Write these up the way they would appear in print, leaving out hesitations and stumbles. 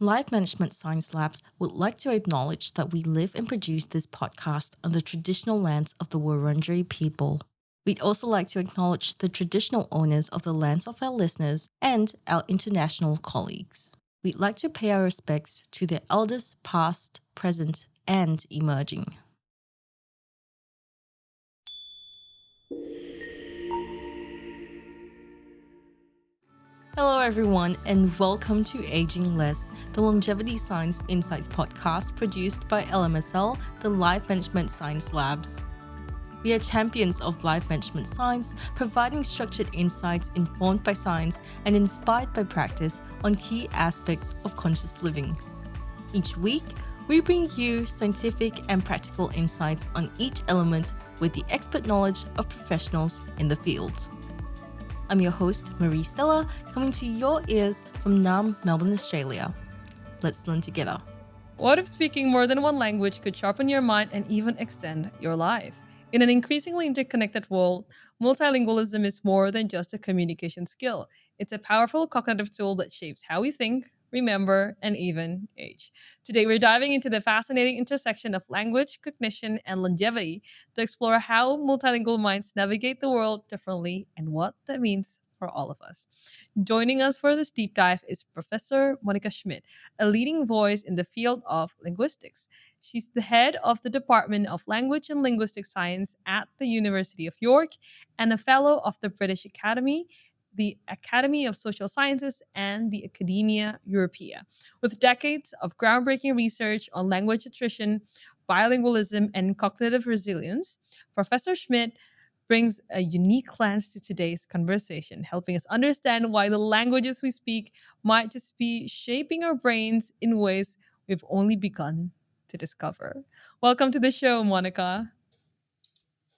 Life Management Science Labs would like to acknowledge that we live and produce this podcast on the traditional lands of the Wurundjeri people. We'd also like to acknowledge the traditional owners of the lands of our listeners and our international colleagues. We'd like to pay our respects to their elders past, present, and emerging. Hello, everyone, and welcome to Aging Less, the Longevity Science Insights podcast produced by LMSL, the Life Management Science Labs. We are champions of life management science, providing structured insights informed by science and inspired by practice on key aspects of conscious living. Each week, we bring you scientific and practical insights on each element with the expert knowledge of professionals in the field. I'm your host, Marie Stella, coming to your ears from Naarm, Melbourne, Australia. Let's learn together. What if speaking more than one language could sharpen your mind and even extend your life? In an increasingly interconnected world, multilingualism is more than just a communication skill. It's a powerful cognitive tool that shapes how we think, remember, and even age. Today, we're diving into the fascinating intersection of language, cognition, and longevity to explore how multilingual minds navigate the world differently and what that means for all of us. Joining us for this deep dive is Professor Monika Schmid, a leading voice in the field of linguistics. She's the head of the Department of Language and Linguistic Science at the University of York and a fellow of the British Academy, the Academy of Social Sciences, and the Academia Europaea. With decades of groundbreaking research on language attrition, bilingualism, and cognitive resilience, Professor Schmid brings a unique lens to today's conversation, helping us understand why the languages we speak might just be shaping our brains in ways we've only begun to discover. Welcome to the show, Monika.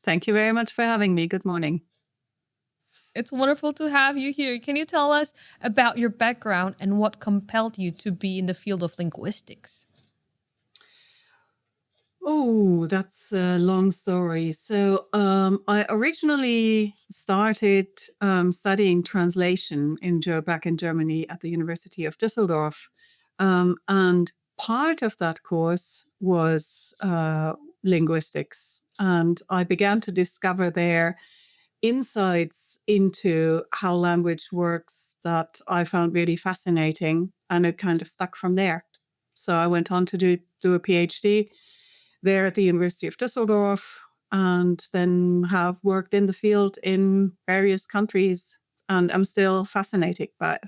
Thank you very much for having me. Good morning. It's wonderful to have you here. Can you tell us about your background and what compelled you to be in the field of linguistics? Oh, that's a long story. So I originally started studying translation back in Germany at the University of Düsseldorf. And part of that course was linguistics. And I began to discover there insights into how language works that I found really fascinating. And it kind of stuck from there. So I went on to do a PhD there at the University of Düsseldorf, and then have worked in the field in various countries, and I'm still fascinated by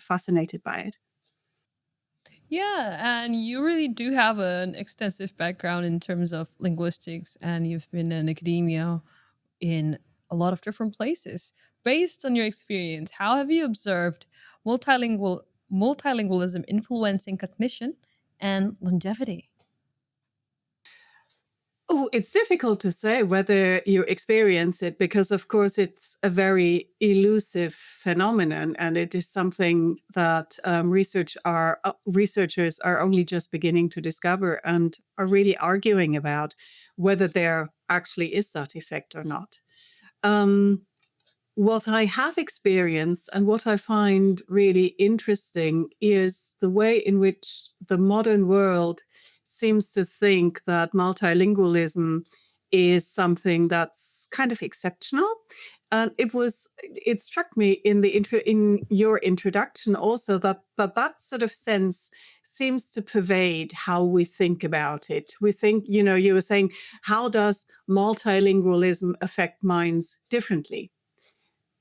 it. Yeah, and you really do have an extensive background in terms of linguistics, and you've been in academia in a lot of different places. Based on your experience, how have you observed multilingualism influencing cognition and longevity? Oh, it's difficult to say whether you experience it because, of course, it's a very elusive phenomenon, and it is something that researchers are only just beginning to discover and are really arguing about whether there actually is that effect or not. Um, what I have experienced and what I find really interesting is the way in which the modern world seems to think that multilingualism is something that's kind of exceptional. And it struck me in your introduction also that sort of sense seems to pervade how we think about it. We think, you were saying, how does multilingualism affect minds differently?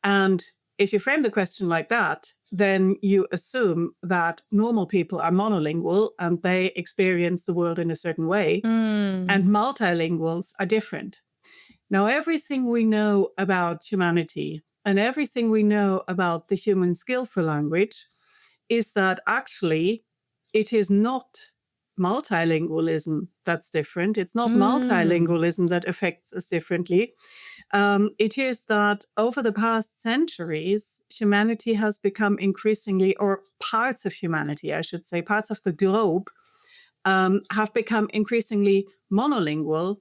And if you frame the question like that, then you assume that normal people are monolingual and they experience the world in a certain way, and multilinguals are different. Now, everything we know about humanity and everything we know about the human skill for language is that actually it is not multilingualism that's different. It's not multilingualism that affects us differently. It is that over the past centuries, humanity has become increasingly, or parts of humanity, I should say, parts of the globe, have become increasingly monolingual.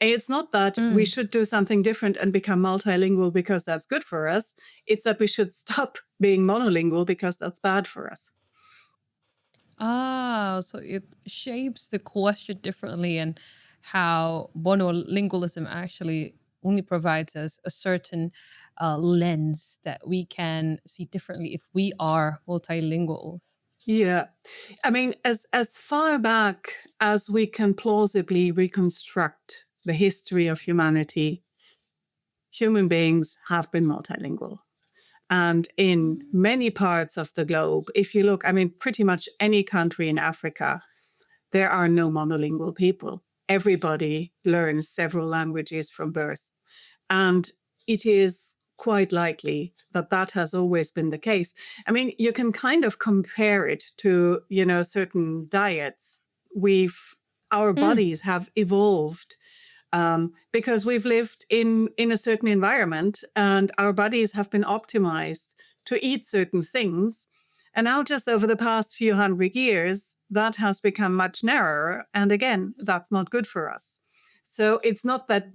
And it's not that we should do something different and become multilingual because that's good for us. It's that we should stop being monolingual because that's bad for us. so it shapes the question differently, and how monolingualism actually only provides us a certain lens that we can see differently if we are multilinguals. Yeah. I mean, as far back as we can plausibly reconstruct the history of humanity, human beings have been multilingual. And in many parts of the globe, if you look, I mean, pretty much any country in Africa, there are no monolingual people. Everybody learns several languages from birth. And it is quite likely that that has always been the case. I mean, you can kind of compare it to, certain diets. Our Mm, bodies have evolved because we've lived in a certain environment and our bodies have been optimized to eat certain things. And now, just over the past few hundred years, that has become much narrower. And again, that's not good for us. So it's not that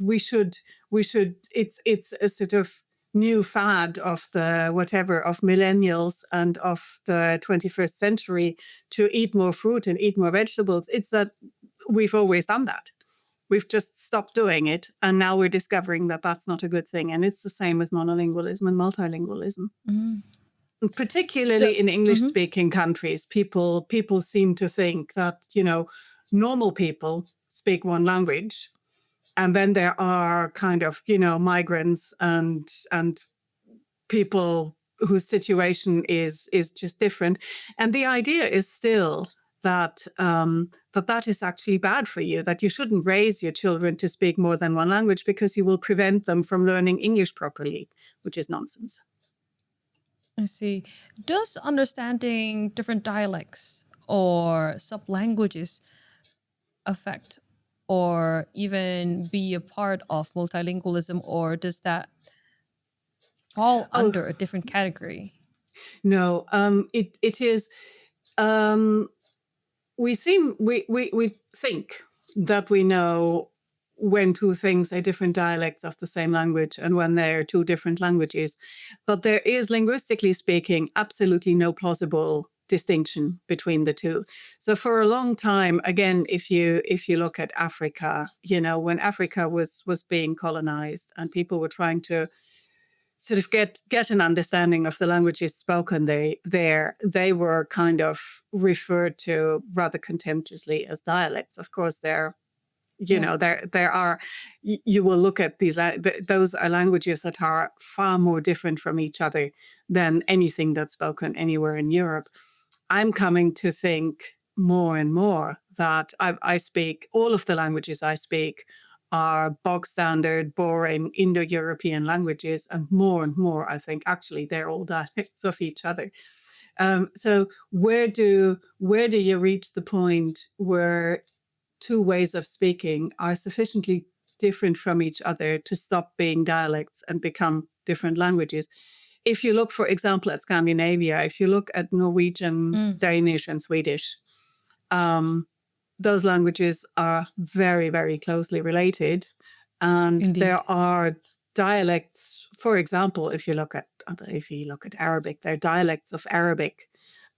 it's a sort of new fad of the whatever of millennials and of the 21st century to eat more fruit and eat more vegetables. It's that we've always done that. We've just stopped doing it. And now we're discovering that that's not a good thing. And it's the same with monolingualism and multilingualism. mm. And The, particularly in English mhm. speaking countries, people seem to think that, normal people speak one language. And then there are kind of, migrants and people whose situation is just different. And the idea is still that that is actually bad for you, that you shouldn't raise your children to speak more than one language because you will prevent them from learning English properly, which is nonsense. I see. Does understanding different dialects or sub languages affect or even be a part of multilingualism, or does that fall Oh under a different category? no, it is. Um, we think that we know when two things are different dialects of the same language and when they're two different languages, but there is, linguistically speaking, absolutely no plausible distinction between the two. So for a long time, again, if you look at Africa, when Africa was being colonized and people were trying to sort of get an understanding of the languages spoken they were kind of referred to rather contemptuously as dialects. Of course, Yeah. there are, you will look at those are languages that are far more different from each other than anything that's spoken anywhere in Europe. I'm coming to think more and more that I speak, all of the languages I speak are bog standard, boring Indo European languages. And more, I think actually they're all dialects of each other. So where do you reach the point where two ways of speaking are sufficiently different from each other to stop being dialects and become different languages? If you look, for example, at Scandinavia, if you look at Norwegian, Mm, Danish, and Swedish, um, those languages are very, very closely related. And indeed. there are dialects, for example, if you look at Arabic, there are dialects of Arabic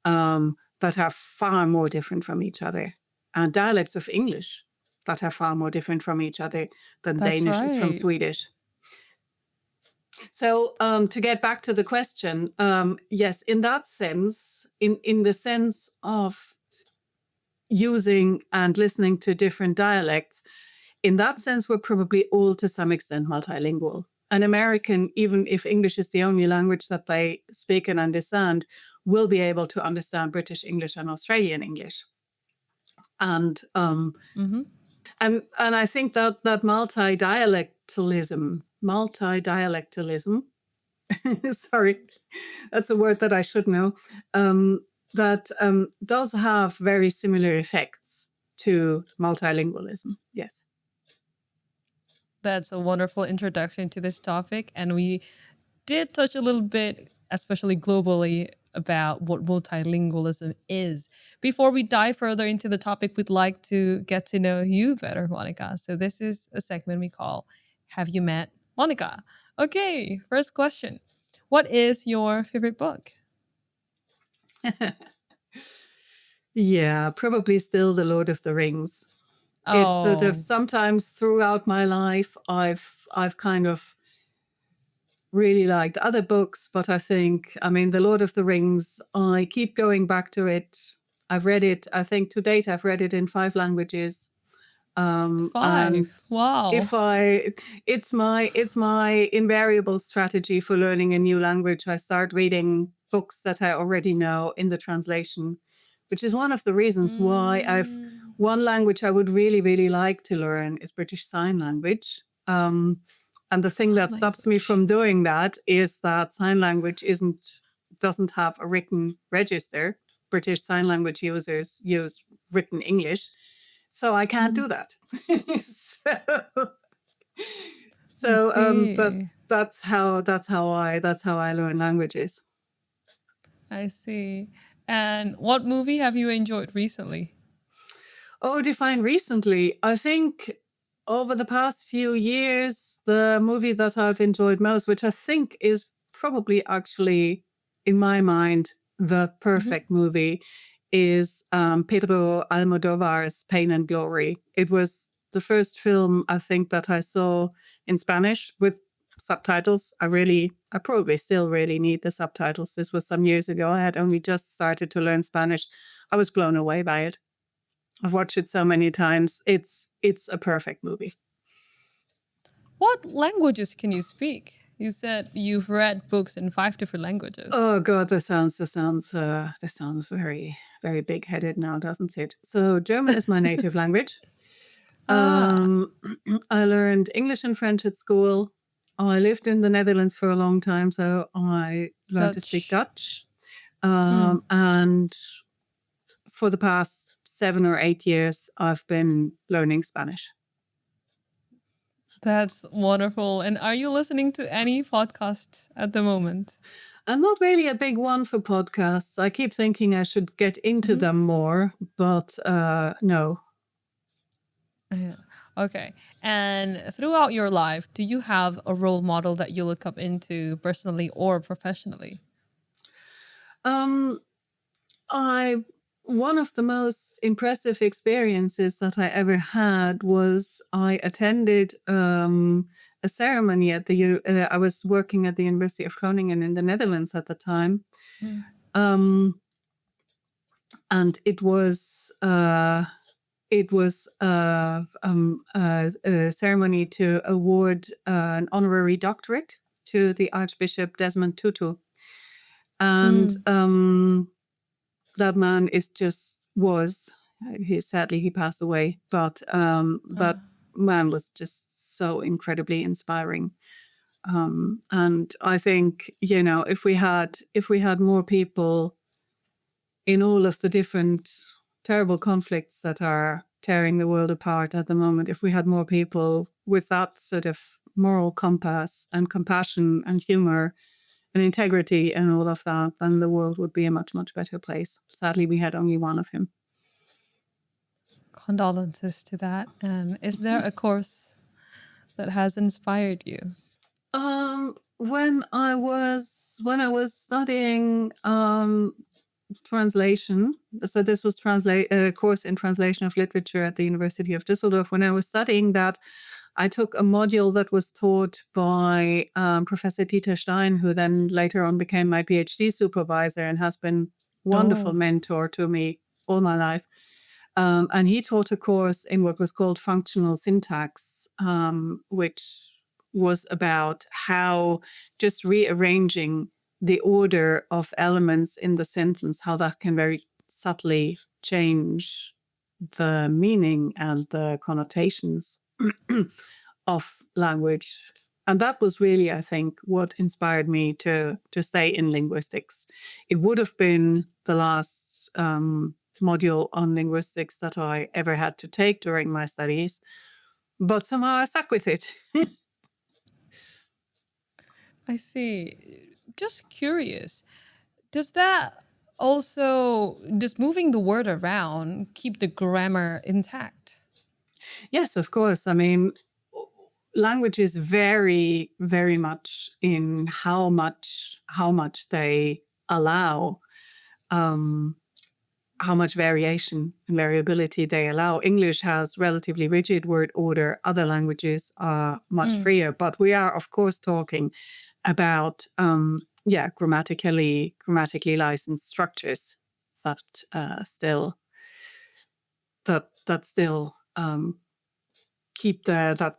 that are far more different from each other, and dialects of English that are far more different from each other than That's Danish is from right. Swedish. So to get back to the question, yes, in that sense, in the sense of using and listening to different dialects, in that sense, we're probably all to some extent multilingual. An American, even if English is the only language that they speak and understand, will be able to understand British English and Australian English. And Hmm. and I think that multi-dialectalism, sorry, that's a word that I should know, that does have very similar effects to multilingualism. Yes. That's a wonderful introduction to this topic. And we did touch a little bit, especially globally, about what multilingualism is. Before we dive further into the topic, we'd like to get to know you better, Monika. So, this is a segment we call Have You Met Monika? Okay, first question. What is your favorite book? Yeah, probably still The Lord of the Rings. It's sort of Oh, sometimes throughout my life, I've kind of really liked other books, but I think, I mean, The Lord of the Rings, I keep going back to it. I've read it, I think to date, I've read it in 5 languages. And 5. Wow. if I, it's my invariable strategy for learning a new language. I start reading books that I already know in the translation, which is one of the reasons why Mm, one language I would really, really like to learn is British Sign Language. And the thing sign that stops me language. from doing that is that sign language doesn't have a written register. British Sign Language users use written English, so I can't Mhm. do that. so, I but see. that's how I learn languages. I see. And what movie have you enjoyed recently? Oh, define recently. I think over the past few years, the movie that I've enjoyed most, which I think is probably actually, in my mind, the Mhm. perfect movie, is Pedro Almodovar's Pain and Glory. It was the first film I think that I saw in Spanish with subtitles. I probably still really need the subtitles. This was some years ago. I had only just started to learn Spanish. I was blown away by it. I've watched it so many times. It's a perfect movie. What languages can you speak? You said you've read books in 5 different languages. Oh God, this sounds very very big headed now, doesn't it? So German is my native language. Ah, Um, I learned English and French at school. I lived in the Netherlands for a long time, so I learned to speak Dutch. Dutch. Mm, And for the past 7 or 8 years, I've been learning Spanish. that's wonderful. And are you listening to any podcasts at the moment? I'm not really a big one for podcasts. I keep thinking I should get into Mhm. them more, but no. Yeah. Okay. And throughout your life, do you have a role model that you look up into personally or professionally? Um, I One of the most impressive experiences that I ever had was I attended a ceremony I was working at the University of Groningen in the Netherlands at the time, Mm. um, and it was a ceremony to award an honorary doctorate to the Archbishop Desmond Tutu. And Mm. that man is just was he sadly he passed away, but that Ah, man was just so incredibly inspiring. And I think, if we had more people in all of the different terrible conflicts that are tearing the world apart at the moment, if we had more people with that sort of moral compass and compassion and humor and integrity and all of that, then the world would be a much, much better place. Sadly, we had only one of him. condolences to that. And is there a course that has inspired you? When I was studying translation, so this was translate a course in translation of literature at the University of Düsseldorf. When I was studying that, I took a module that was taught by Professor Dieter Stein, who then later on became my PhD supervisor and has been wonderful Oh. mentor to me all my life. And he taught a course in what was called functional syntax, which was about how just rearranging the order of elements in the sentence, how that can very subtly change the meaning and the connotations of language. And that was really, I think, what inspired me to stay in linguistics. It would have been the last module on linguistics that I ever had to take during my studies, but somehow I stuck with it. I see. Just curious. Does that also, does moving the word around keep the grammar intact? Yes, of course. I mean, language is very, very much in how much they allow um, how much variation and variability they allow. English has relatively rigid word order. Other languages are much freer. But we are, of course, talking about grammatically licensed structures that still keep that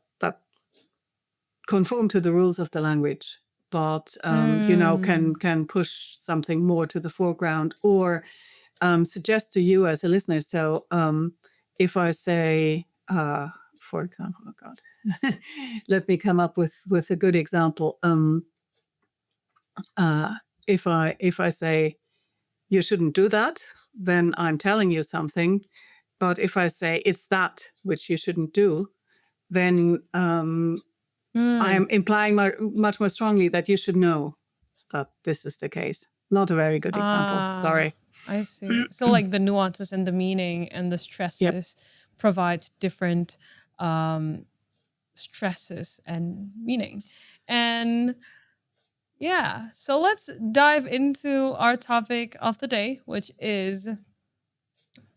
conform to the rules of the language, but can push something more to the foreground, or suggest to you as a listener. So if I say, for example, oh God, let me come up with a good example. If I say you shouldn't do that, then I'm telling you something. But if I say it's that which you shouldn't do, then I am implying much more strongly that you should know that this is the case. Not a very good example. Sorry. I see. So like the nuances and the meaning and the stresses provide different stresses and meaning. And yeah, so let's dive into our topic of the day, which is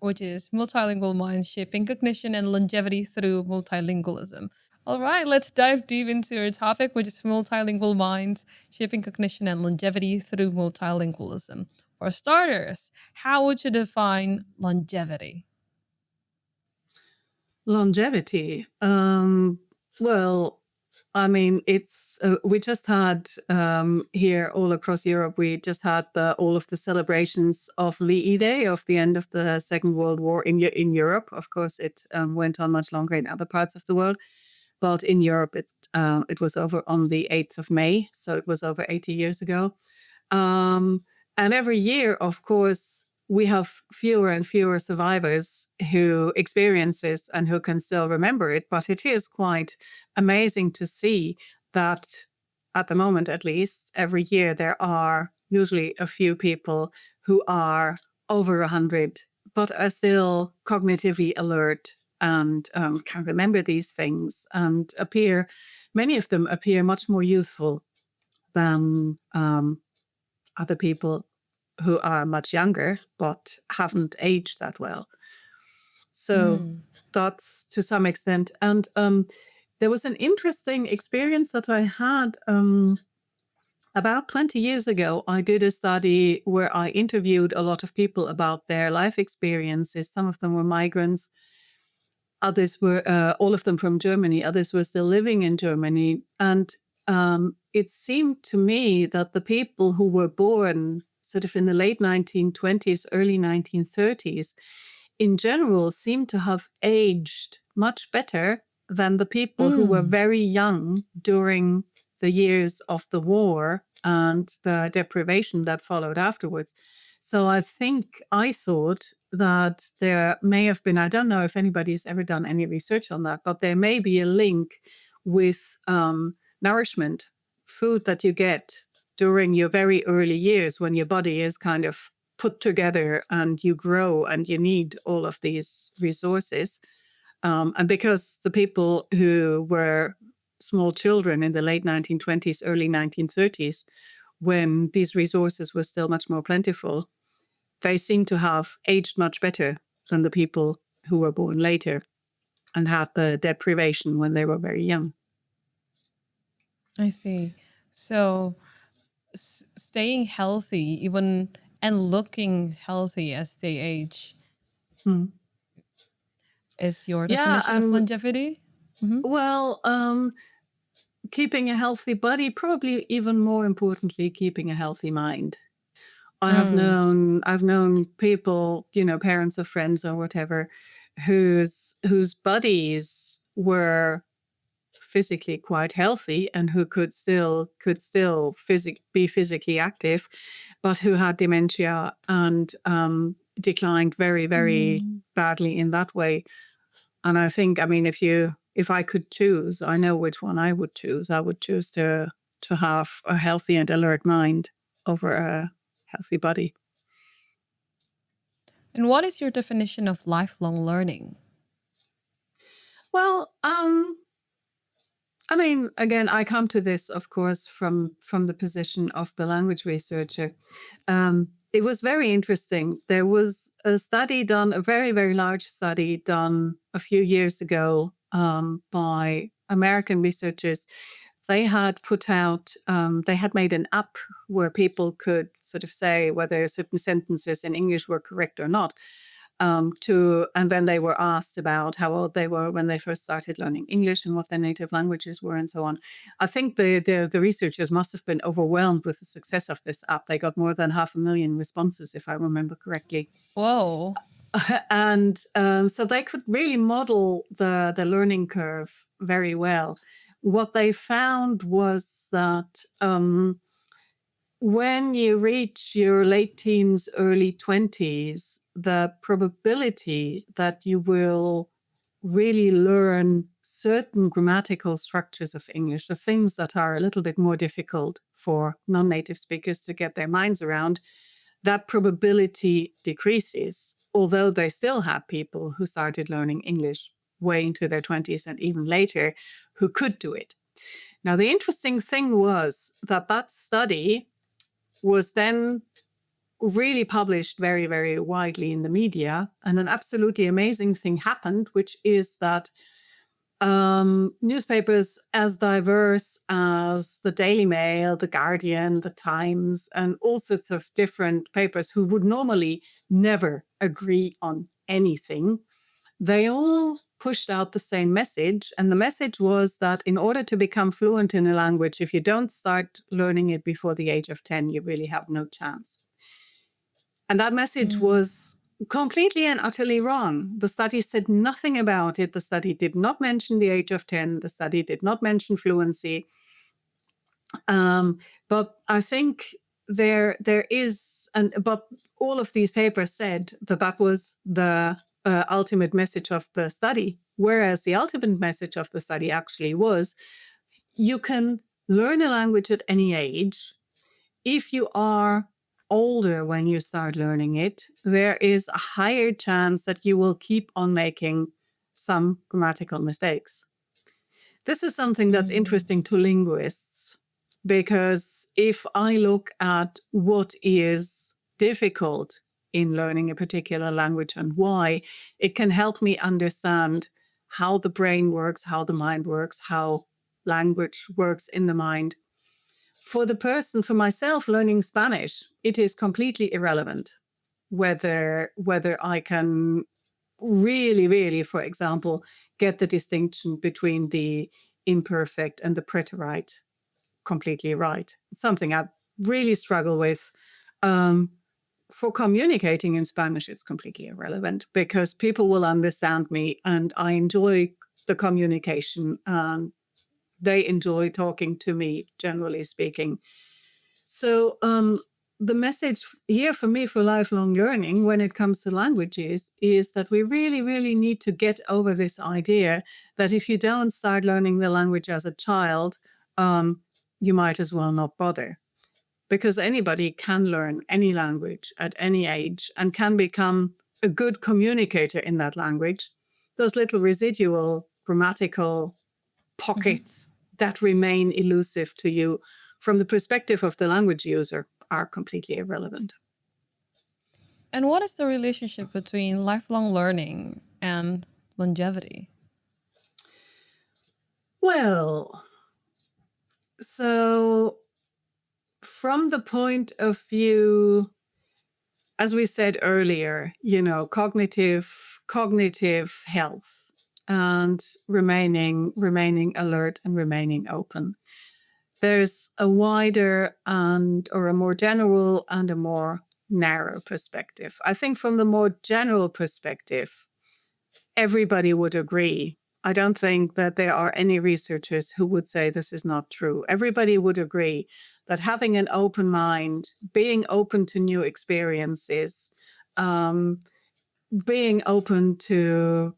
multilingual minds shaping cognition and longevity through multilingualism. All right, let's dive deep into our topic, which is multilingual minds shaping cognition and longevity through multilingualism. For starters, how would you define longevity? Longevity. Well, I mean, it's we just had here all across Europe. We just had all of the celebrations of VE Day, of the end of the Second World War in Europe. Of course, it went on much longer in other parts of the world, but in Europe, it was over on the 8th of May, so it was over 80 years ago. And every year, of course, we have fewer and fewer survivors who experience this and who can still remember it. But it is quite amazing to see that, at the moment at least, every year there are usually a few people who are over 100, but are still cognitively alert and can remember these things and many of them appear much more youthful than other people who are much younger but haven't aged that well. So that's to some extent. And there was an interesting experience that I had about 20 years ago. I did a study where I interviewed a lot of people about their life experiences. Some of them were migrants. Others were, all of them from Germany. Others were still living in Germany. And it seemed to me that the people who were born sort of in the late 1920s, early 1930s, in general seemed to have aged much better than the people who were very young during the years of the war and the deprivation that followed afterwards. So I thought that there may have been, I don't know if anybody's ever done any research on that, but there may be a link with nourishment, food that you get during your very early years when your body is kind of put together and you grow and you need all of these resources. And because the people who were small children in the late 1920s, early 1930s, when these resources were still much more plentiful, they seem to have aged much better than the people who were born later and had the deprivation when they were very young. I see. So staying healthy, even and looking healthy as they age, is your definition of longevity? Well, keeping a healthy body, probably even more importantly, keeping a healthy mind. I've known people, parents of friends or whatever, whose bodies were physically quite healthy and who could still be physically active, but who had dementia and declined very, very badly in that way. And I think, if I could choose, I know which one I would choose. I would choose to have a healthy and alert mind over a healthy body. And what is your definition of lifelong learning? Well, again, I come to this, of course, from the position of the language researcher. it was very interesting. There was a study done, a very, very large study done a few years ago by American researchers. They had put out, they had made an app where people could sort of say whether certain sentences in English were correct or not. And then they were asked about how old they were when they first started learning English and what their native languages were and so on. I think the researchers must have been overwhelmed with the success of this app. They got more than 500,000 responses, if I remember correctly. Whoa. And so they could really model the learning curve very well. What they found was that when you reach your late teens, early 20s, the probability that you will really learn certain grammatical structures of English, the things that are a little bit more difficult for non-native speakers to get their minds around, that probability decreases, although they still have people who started learning English way into their 20s and even later who could do it. Now, the interesting thing was that that study was then really published very, very widely in the media. And an absolutely amazing thing happened, which is that newspapers as diverse as the Daily Mail, the Guardian, the Times, and all sorts of different papers who would normally never agree on anything, they all pushed out the same message. And the message was that in order to become fluent in a language, if you don't start learning it before the age of 10, you really have no chance. And that message was completely and utterly wrong. The study said nothing about it. The study did not mention the age of 10. The study did not mention fluency. But I think there is, but all of these papers said that that was the ultimate message of the study. Whereas the ultimate message of the study actually was, you can learn a language at any age. If you are older when you start learning it, there is a higher chance that you will keep on making some grammatical mistakes. This is something that's interesting to linguists, because if I look at what is difficult in learning a particular language and why, it can help me understand how the brain works, how the mind works, how language works in the mind. For the person, for myself, learning Spanish, it is completely irrelevant whether I can really, really, for example, get the distinction between the imperfect and the preterite completely right. It's something I really struggle with. For communicating in Spanish, it's completely irrelevant because people will understand me and I enjoy the communication. They enjoy talking to me, generally speaking. So the message here for me for lifelong learning when it comes to languages is that we really, really need to get over this idea that if you don't start learning the language as a child, you might as well not bother. Because anybody can learn any language at any age and can become a good communicator in that language. Those little residual grammatical pockets that remain elusive to you from the perspective of the language user are completely irrelevant. And what is the relationship between lifelong learning and longevity? Well, so from the point of view, as we said earlier, cognitive health and remaining alert and remaining open. There's a wider or a more general and a more narrow perspective. I think from the more general perspective, everybody would agree. I don't think that there are any researchers who would say this is not true. Everybody would agree that having an open mind, being open to new experiences, being open to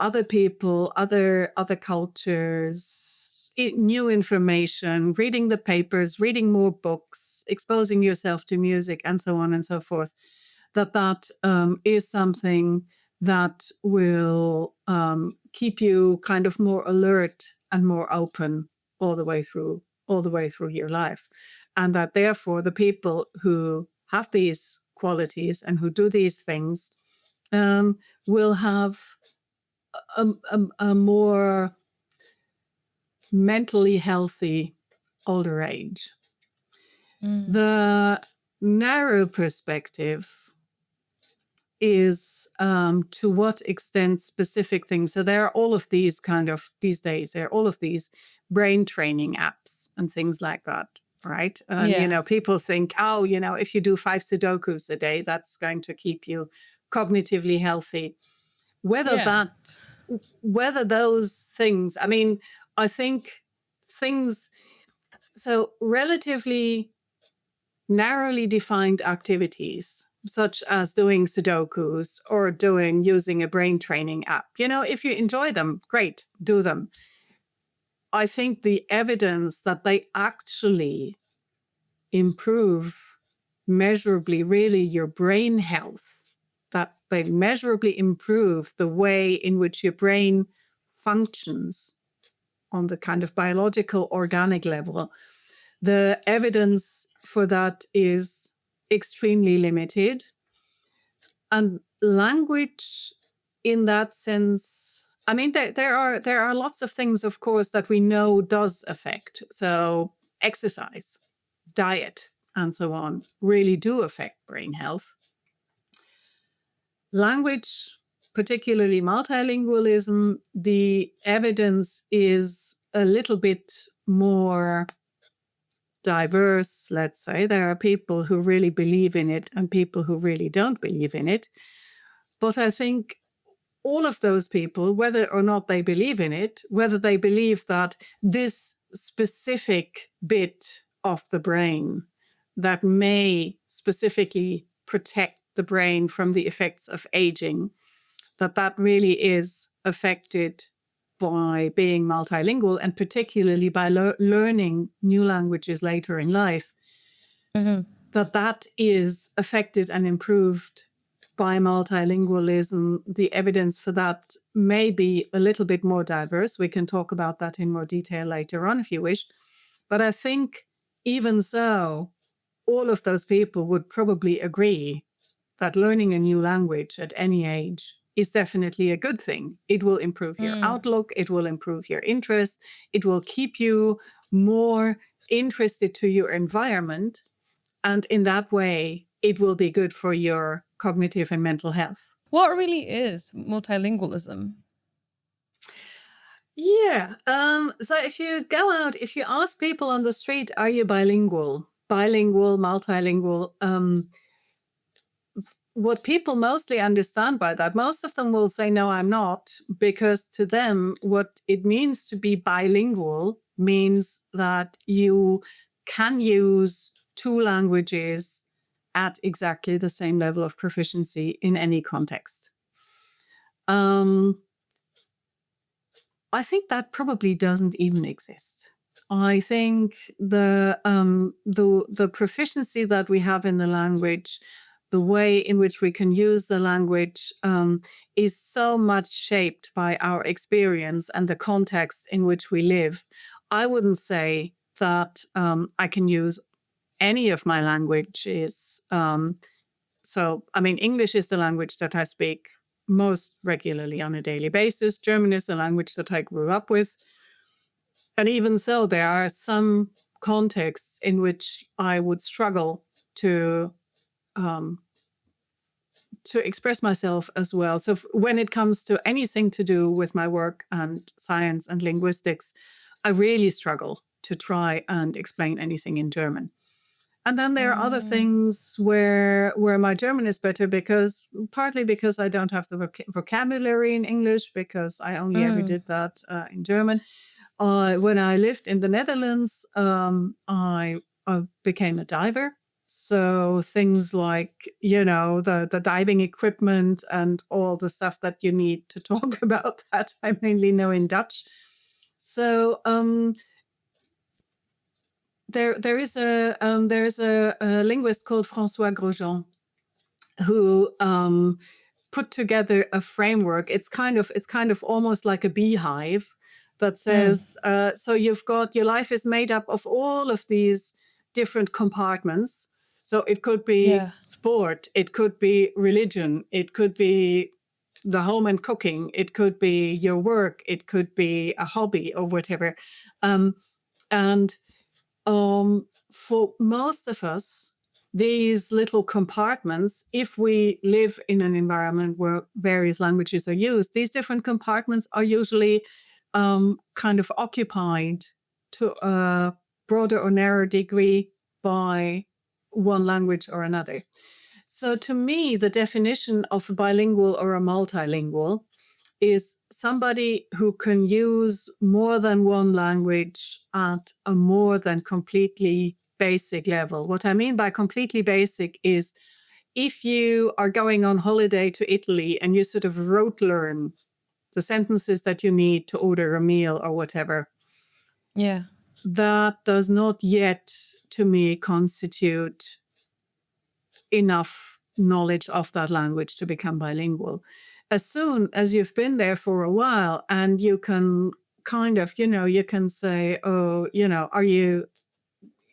other people, other cultures, new information, reading the papers, reading more books, exposing yourself to music, and so on and so forth, that is something that will keep you kind of more alert and more open all the way through your life. and that therefore the people who have these qualities and who do these things will have a more mentally healthy older age. The narrow perspective is to what extent specific things. So there are all of these these days, there are all of these brain training apps and things like that, right? And, people think, oh, if you do 5 Sudokus a day, that's going to keep you cognitively healthy. Whether those things, I think things, so relatively narrowly defined activities, such as doing Sudokus or using a brain training app, if you enjoy them, great, do them. I think the evidence that they actually improve measurably, really, your brain health, that they measurably improve the way in which your brain functions on the kind of biological, organic level, the evidence for that is extremely limited. And language, in that sense, there are lots of things, of course, that we know does affect. So exercise, diet, and so on really do affect brain health. Language, particularly multilingualism, the evidence is a little bit more diverse, let's say. There are people who really believe in it and people who really don't believe in it. But I think all of those people, whether or not they believe in it, whether they believe that this specific bit of the brain that may specifically protect the brain from the effects of aging, that really is affected by being multilingual, and particularly by learning new languages later in life, that is affected and improved by multilingualism. The evidence for that may be a little bit more diverse. We can talk about that in more detail later on if you wish. But I think even so, all of those people would probably agree that learning a new language at any age is definitely a good thing. It will improve your outlook. It will improve your interest. It will keep you more interested to your environment. And in that way, it will be good for your cognitive and mental health. What really is multilingualism? Yeah. So if you go out, if you ask people on the street, are you bilingual, multilingual? What people mostly understand by that, most of them will say, no, I'm not, because to them, what it means to be bilingual means that you can use 2 languages at exactly the same level of proficiency in any context. I think that probably doesn't even exist. I think the proficiency that we have in the language, the way in which we can use the language, is so much shaped by our experience and the context in which we live. I wouldn't say that I can use any of my languages. English is the language that I speak most regularly on a daily basis. German is the language that I grew up with. And even so, there are some contexts in which I would struggle to express myself as well. So when it comes to anything to do with my work and science and linguistics, I really struggle to try and explain anything in German. And then there are other things where my German is better, partly because I don't have the vocabulary in English, because I only ever did that in German. When I lived in the Netherlands, I became a diver. So things like, the diving equipment and all the stuff that you need to talk about that, I mainly know in Dutch. So there is a linguist called François Grosjean who put together a framework. It's kind of almost like a beehive that says, so you've got, your life is made up of all of these different compartments. So it could be Yeah. sport, it could be religion, it could be the home and cooking, it could be your work, it could be a hobby or whatever. And for most of us, these little compartments, if we live in an environment where various languages are used, these different compartments are usually kind of occupied to a broader or narrower degree by one language or another. So to me, the definition of a bilingual or a multilingual is somebody who can use more than one language at a more than completely basic level. What I mean by completely basic is if you are going on holiday to Italy and you sort of rote learn the sentences that you need to order a meal or whatever, Yeah. that does not yet, to me, constitute enough knowledge of that language to become bilingual. As soon as you've been there for a while and you can kind of, you can say, oh,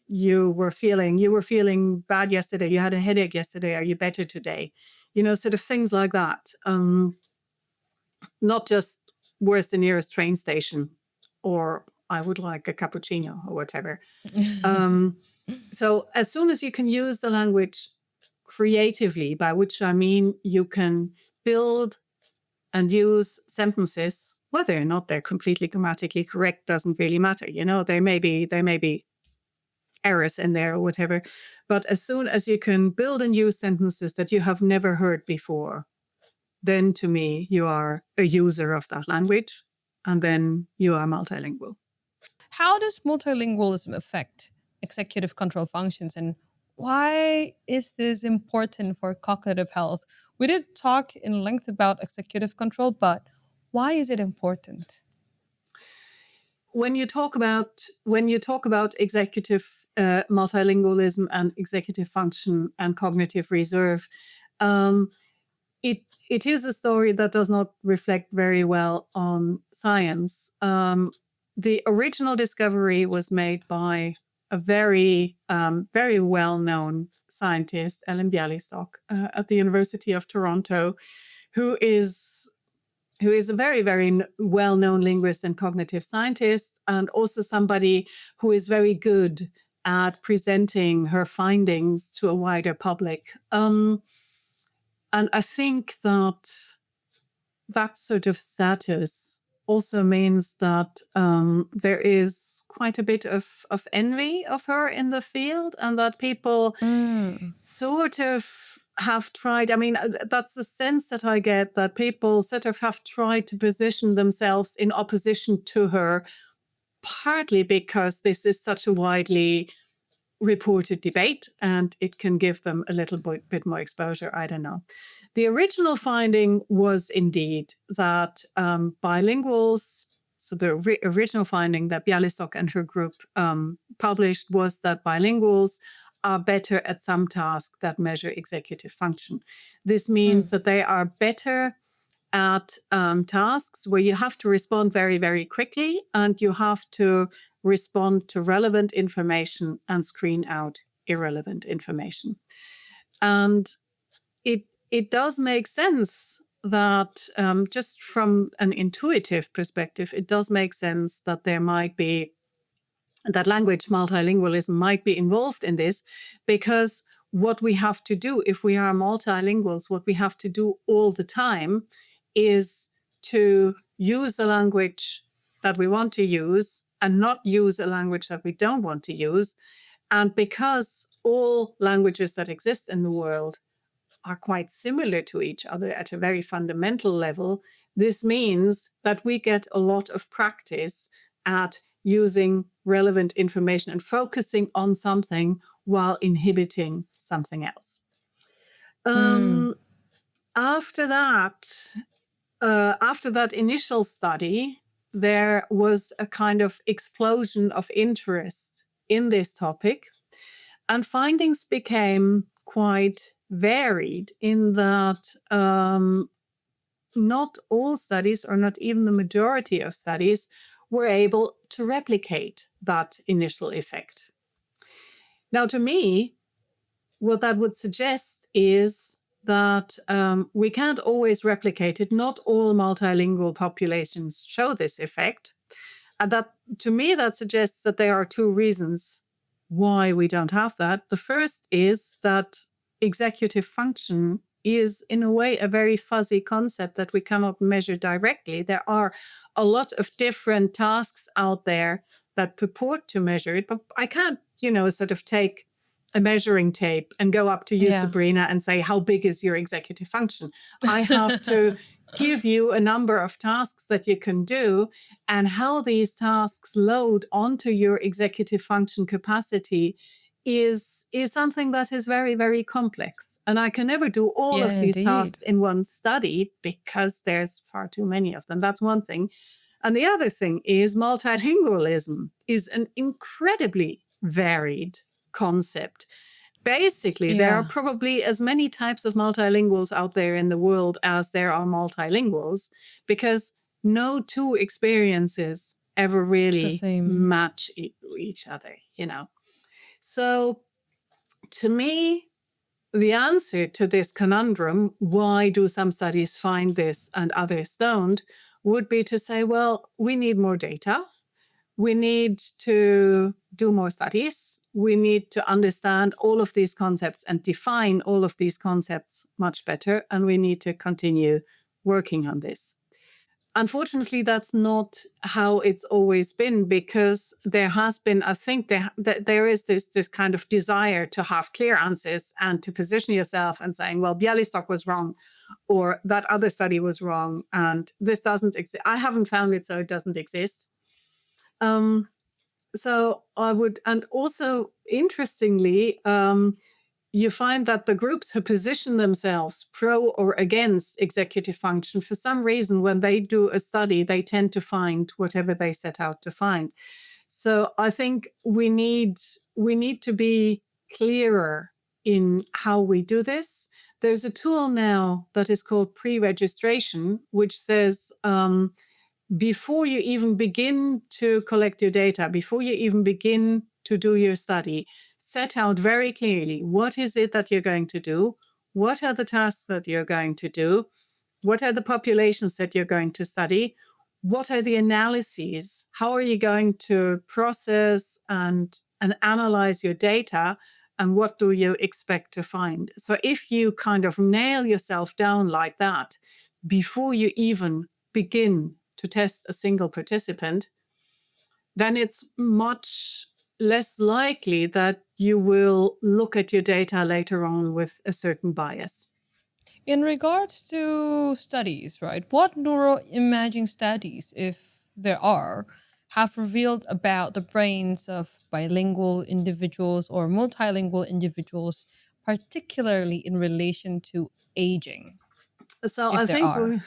you were feeling bad yesterday, you had a headache yesterday, are you better today? Sort of things like that. Not just where's the nearest train station, or I would like a cappuccino or whatever. So as soon as you can use the language creatively, by which I mean you can build and use sentences, whether or not they're completely grammatically correct doesn't really matter. There may be errors in there or whatever. But as soon as you can build and use sentences that you have never heard before, then to me, you are a user of that language, and then you are multilingual. How does multilingualism affect executive control functions, and why is this important for cognitive health? We did talk in length about executive control, but why is it important? When you talk about executive multilingualism and executive function and cognitive reserve, um, it is a story that does not reflect very well on science. The original discovery was made by a very well-known scientist, Ellen Bialystok, at the University of Toronto, who is a very well-known linguist and cognitive scientist, and also somebody who is very good at presenting her findings to a wider public. And I think that sort of status also means that there is quite a bit of envy of her in the field, and that people Mm. sort of have tried. I mean, that's the sense that I get, that people sort of have tried to position themselves in opposition to her, partly because this is such a widely reported debate and it can give them a little bit more exposure. I don't know. The original finding was indeed that bilinguals, so the original finding that Bialystok and her group published was that bilinguals are better at some tasks that measure executive function. This means that they are better at tasks where you have to respond very quickly, and you have to respond to relevant information and screen out irrelevant information. And it does make sense that just from an intuitive perspective, it does make sense that that language multilingualism might be involved in this, because what we have to do if we are multilinguals, what we have to do all the time is to use the language that we want to use and not use a language that we don't want to use. And because all languages that exist in the world are quite similar to each other at a very fundamental level, this means that we get a lot of practice at using relevant information and focusing on something while inhibiting something else. Mm. After that initial study, there was a kind of explosion of interest in this topic, and findings became quite varied in that not all studies, or not even the majority of studies, were able to replicate that initial effect. Now, to me, what that would suggest is that we can't always replicate it. Not all multilingual populations show this effect. And that, to me, that suggests that there are two reasons why we don't have that. The first is that executive function is, in a way, a very fuzzy concept that we cannot measure directly. There are a lot of different tasks out there that purport to measure it, but I can't, sort of take a measuring tape and go up to you, Yeah. Sabrina, and say, how big is your executive function? I have to give you a number of tasks that you can do, and how these tasks load onto your executive function capacity is something that is very, very complex. And I can never do all Yeah, of these indeed. tasks in one study because there's far too many of them. That's one thing. And the other thing is multilingualism is an incredibly varied concept. Basically, there are Yeah, probably as many types of multilinguals out there in the world as there are multilinguals, because no two experiences ever the really same. match each other, So, to me, the answer to this conundrum, why do some studies find this and others don't, would be to say, well, we need more data. We need to do more studies. We need to understand all of these concepts and define all of these concepts much better. And we need to continue working on this. Unfortunately, that's not how it's always been, because there has been, I think there is this kind of desire to have clear answers and to position yourself and saying, well, Bialystok was wrong, or that other study was wrong, and this doesn't exist. I haven't found it, so it doesn't exist. So I would, and also interestingly, you find that the groups who position themselves pro or against executive function, for some reason, when they do a study, they tend to find whatever they set out to find. So I think we need to be clearer in how we do this. There's a tool now that is called pre-registration, which says, before you even begin to collect your data, before you even begin to do your study, set out very clearly what is it that you're going to do, what are the tasks that you're going to do, what are the populations that you're going to study, what are the analyses, how are you going to process and analyze your data, and what do you expect to find. So if you kind of nail yourself down like that before you even begin to test a single participant, then it's much less likely that you will look at your data later on with a certain bias. In regards to studies, right? What neuroimaging studies, if there are, have revealed about the brains of bilingual individuals or multilingual individuals, particularly in relation to aging, So if I there think, are?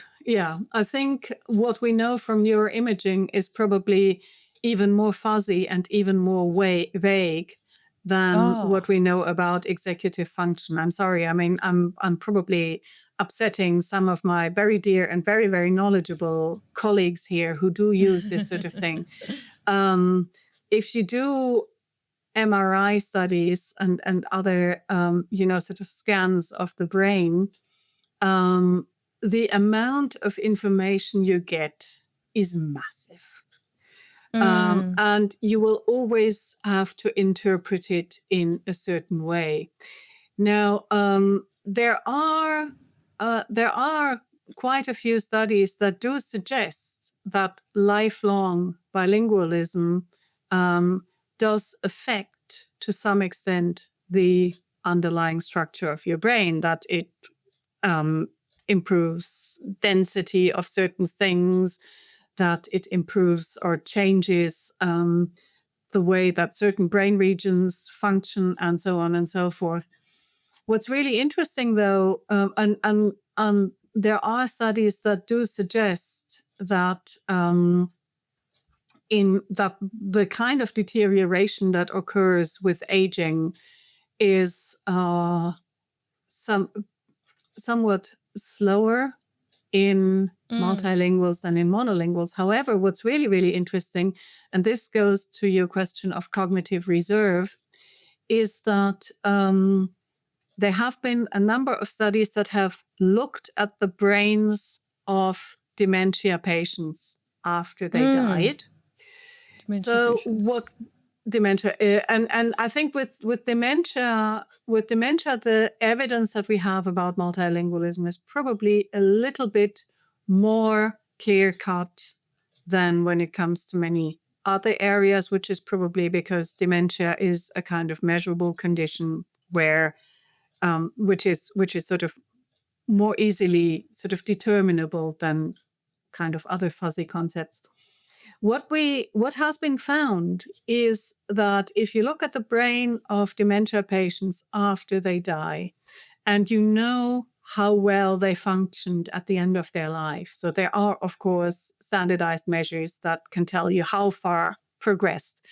I think what we know from neuroimaging is probably even more fuzzy and even more vague than what Oh. we know about executive function. I'm sorry. I mean, I'm probably upsetting some of my very dear and very, very knowledgeable colleagues here who do use this sort of thing. Um, if you do MRI studies and other, sort of scans of the brain, um, the amount of information you get is massive. Mm, And you will always have to interpret it in a certain way. Now, there are quite a few studies that do suggest that lifelong bilingualism um, does affect, to some extent, the underlying structure of your brain, that it um, improves density of certain things, that it improves or changes the way that certain brain regions function, and so on and so forth. What's really interesting, though, and there are studies that do suggest that in that the kind of deterioration that occurs with aging is some somewhat slower in mm, multilinguals than in monolinguals. However, what's really, really interesting, and this goes to your question of cognitive reserve, is that there have been a number of studies that have looked at the brains of dementia patients after they died. Dementia So what patients. dementia and I think with dementia, the evidence that we have about multilingualism is probably a little bit more clear cut than when it comes to many other areas, which is probably because dementia is a kind of measurable condition where which is sort of more easily sort of determinable than kind of other fuzzy concepts. What has been found is that if you look at the brain of dementia patients after they die, and you know how well they functioned at the end of their life. So there are, of course, standardized measures that can tell you how far progressed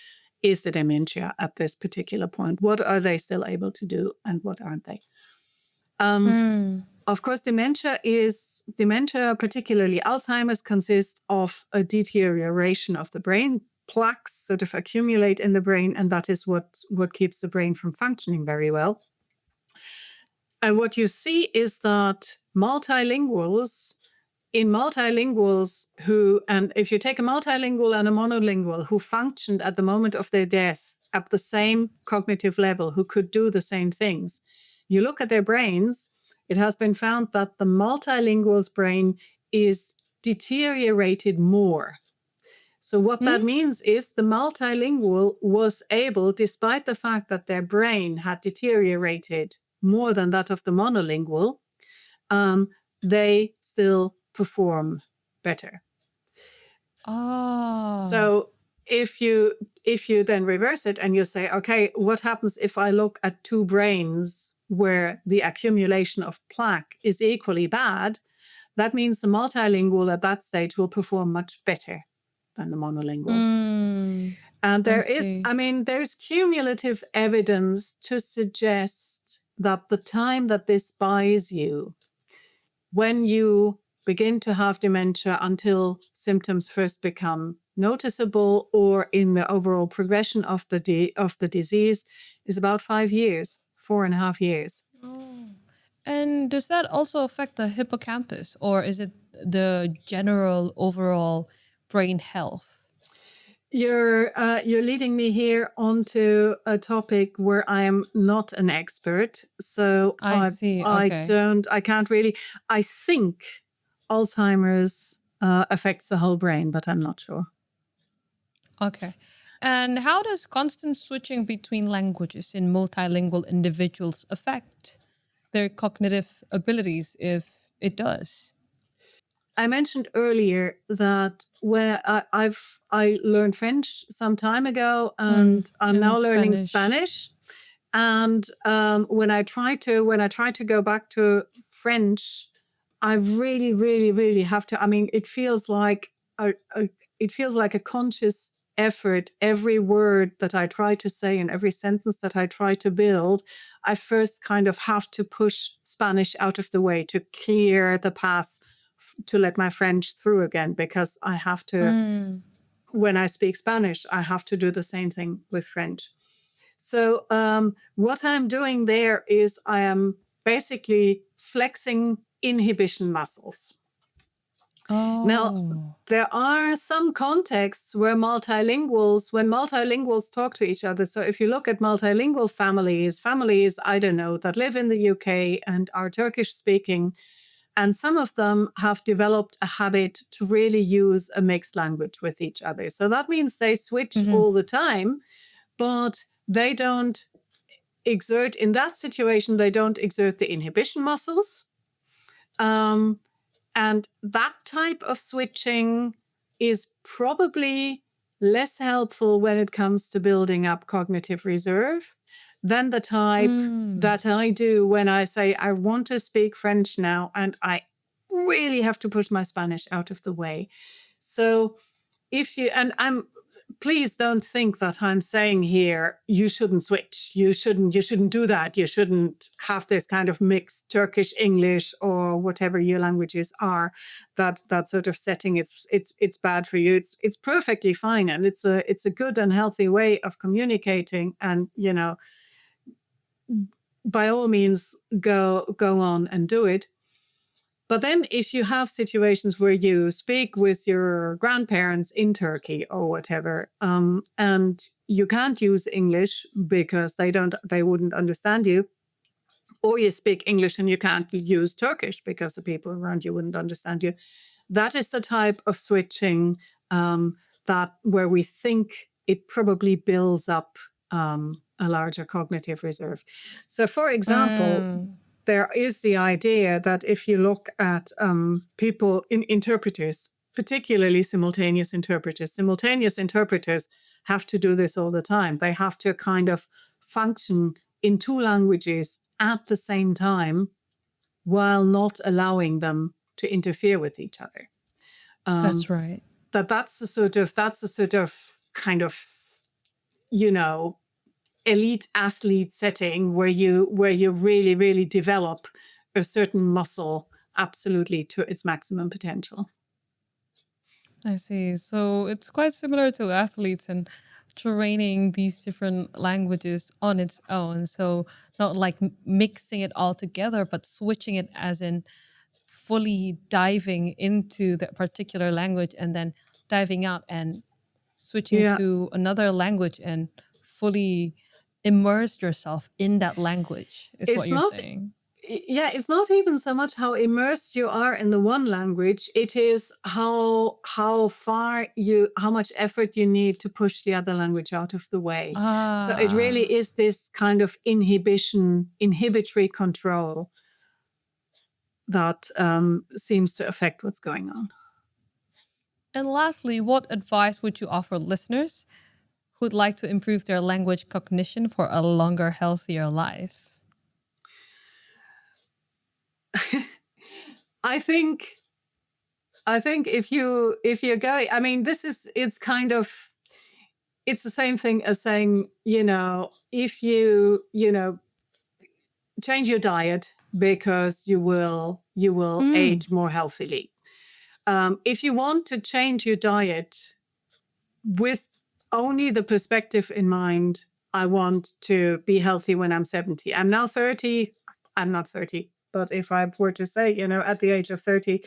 is the dementia at this particular point. What are they still able to do and what aren't they? Of course, dementia, particularly Alzheimer's, consists of a deterioration of the brain. Plaques sort of accumulate in the brain, and that is what keeps the brain from functioning very well. And what you see is that multilinguals who, and if you take a multilingual and a monolingual who functioned at the moment of their death at the same cognitive level, who could do the same things, you look at their brains, it has been found that the multilingual's brain is deteriorated more. So what that means is the multilingual was able, despite the fact that their brain had deteriorated more than that of the monolingual, they still perform better. So if you then reverse it and you say, okay, what happens if I look at two brains where the accumulation of plaque is equally bad? That means the multilingual at that stage will perform much better than the monolingual. And there's cumulative evidence to suggest that the time that this buys you when you begin to have dementia until symptoms first become noticeable or in the overall progression of the disease is about 5 years, 4.5 years. And does that also affect the hippocampus, or is it the general overall brain health? You're leading me here onto a topic where I am not an expert, so I see. I Okay. can't really. I think Alzheimer's affects the whole brain, but I'm not sure. Okay. And how does constant switching between languages in multilingual individuals affect their cognitive abilities, if it does? I mentioned earlier that when I learned French some time ago, and I'm And now learning Spanish. Spanish. And when I try to go back to French, I really, really, really have to. I mean, it feels like a conscious effort. Every word that I try to say and every sentence that I try to build, I first kind of have to push Spanish out of the way to clear the path to let my French through again, because I have to. When I speak Spanish, I have to do the same thing with French. So what I'm doing there is I am basically flexing inhibition muscles. Now, there are some contexts where when multilinguals talk to each other. So if you look at multilingual families, I don't know, that live in the UK and are Turkish speaking, and some of them have developed a habit to really use a mixed language with each other. So that means they switch all the time, but they don't exert, in that situation, they don't exert the inhibition muscles. And that type of switching is probably less helpful when it comes to building up cognitive reserve than the type that I do when I say, I want to speak French now, and I really have to push my Spanish out of the way. So please don't think that I'm saying here you shouldn't switch. You shouldn't do that. You shouldn't have this kind of mixed Turkish English or whatever your languages are. That sort of setting, it's bad for you. It's perfectly fine, and it's a good and healthy way of communicating. And by all means, go on and do it. But then if you have situations where you speak with your grandparents in Turkey or whatever, and you can't use English because they wouldn't understand you, or you speak English and you can't use Turkish because the people around you wouldn't understand you, that is the type of switching that where we think it probably builds up a larger cognitive reserve. So, for example, there is the idea that if you look at people in interpreters, particularly simultaneous interpreters have to do this all the time. They have to kind of function in two languages at the same time while not allowing them to interfere with each other. That's right. That's the sort of kind of, you know, elite athlete setting where you really, really develop a certain muscle absolutely to its maximum potential. I see. So it's quite similar to athletes and training these different languages on its own. So not like mixing it all together, but switching it as in fully diving into that particular language and then diving out and switching Yeah, to another language and fully immerse yourself in that language is what it's you're not saying. yeah, it's not even so much how immersed you are in the one language. It is how much effort you need to push the other language out of the way. So it really Ah. is this kind of inhibitory control that seems to affect what's going on. And lastly, what advice would you offer listeners who'd like to improve their language cognition for a longer, healthier life? I think if you're going, I mean, it's the same thing as saying, if you change your diet because you will age more healthily. If you want to change your diet with only the perspective in mind, I want to be healthy when I'm 70. I'm now 30. I'm not 30, but if I were to say, at the age of 30,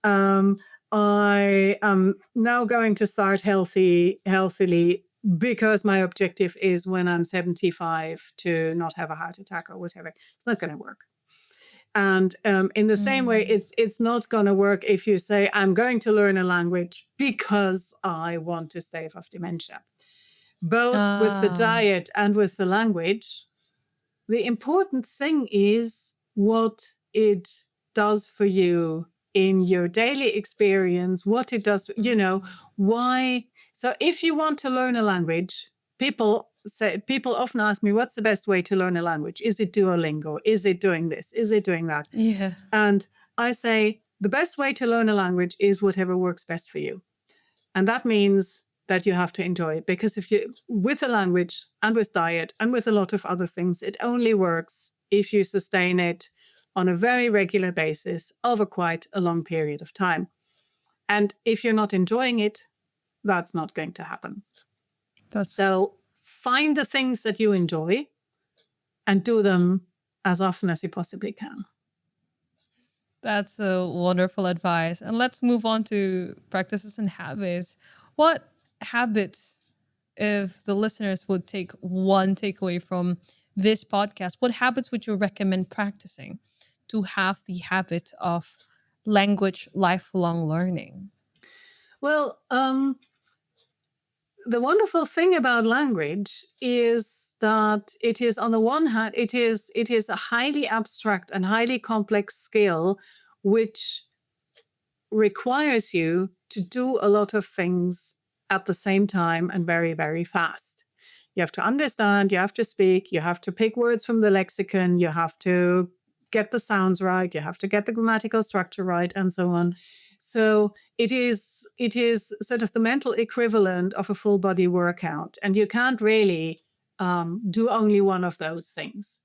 um, I am now going to start healthily because my objective is when I'm 75 to not have a heart attack or whatever. It's not going to work. And in the same way, Mm. it's not going to work if you say, I'm going to learn a language because I want to stave off dementia. Both with the Ah. diet and with the language, the important thing is what it does for you in your daily experience, what it does, why. So if you want to learn a language, people often ask me, what's the best way to learn a language? Is it Duolingo? Is it doing this? Is it doing that? Yeah. And I say the best way to learn a language is whatever works best for you. And that means that you have to enjoy it, because if you, with a language and with diet and with a lot of other things, it only works if you sustain it on a very regular basis over quite a long period of time. And if you're not enjoying it, that's not going to happen. That's So find the things that you enjoy and do them as often as you possibly can. That's a wonderful advice. And let's move on to practices and habits. What habits, if the listeners would take one takeaway from this podcast, what habits would you recommend practicing to have the habit of language lifelong learning? Well, the wonderful thing about language is that it is, on the one hand, it is a highly abstract and highly complex skill, which requires you to do a lot of things at the same time and very, very fast. You have to understand, you have to speak, you have to pick words from the lexicon, you have to get the sounds right, you have to get the grammatical structure right, and so on. So it is sort of the mental equivalent of a full body workout, and you can't really do only one of those things.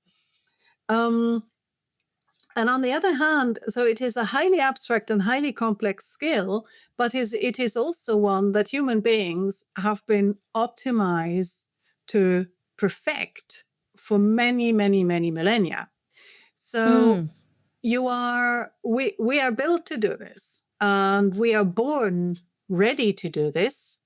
And on the other hand, so it is a highly abstract and highly complex skill, but it is also one that human beings have been optimized to perfect for many, many, many millennia. So we are built to do this, and we are born ready to do this,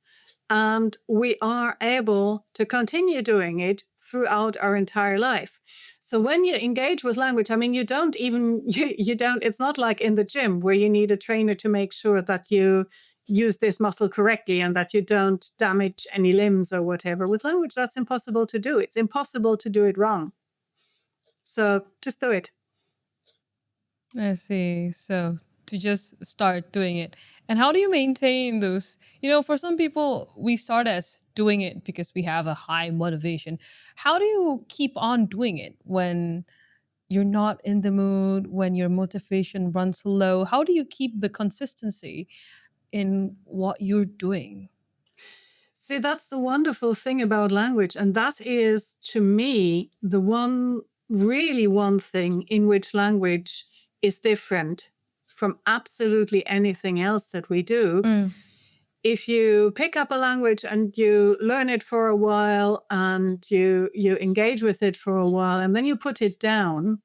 and we are able to continue doing it throughout our entire life. So when you engage with language, I mean, you don't, it's not like in the gym where you need a trainer to make sure that you use this muscle correctly and that you don't damage any limbs or whatever. With language, that's impossible to do. It's impossible to do it wrong. So just do it. I see. So to just start doing it. And how do you maintain those? For some people, we start as doing it because we have a high motivation. How do you keep on doing it when you're not in the mood, when your motivation runs low? How do you keep the consistency in what you're doing? See, that's the wonderful thing about language. And that is, to me, the one thing in which language is different from absolutely anything else that we do. If you pick up a language and you learn it for a while and you engage with it for a while and then you put it down,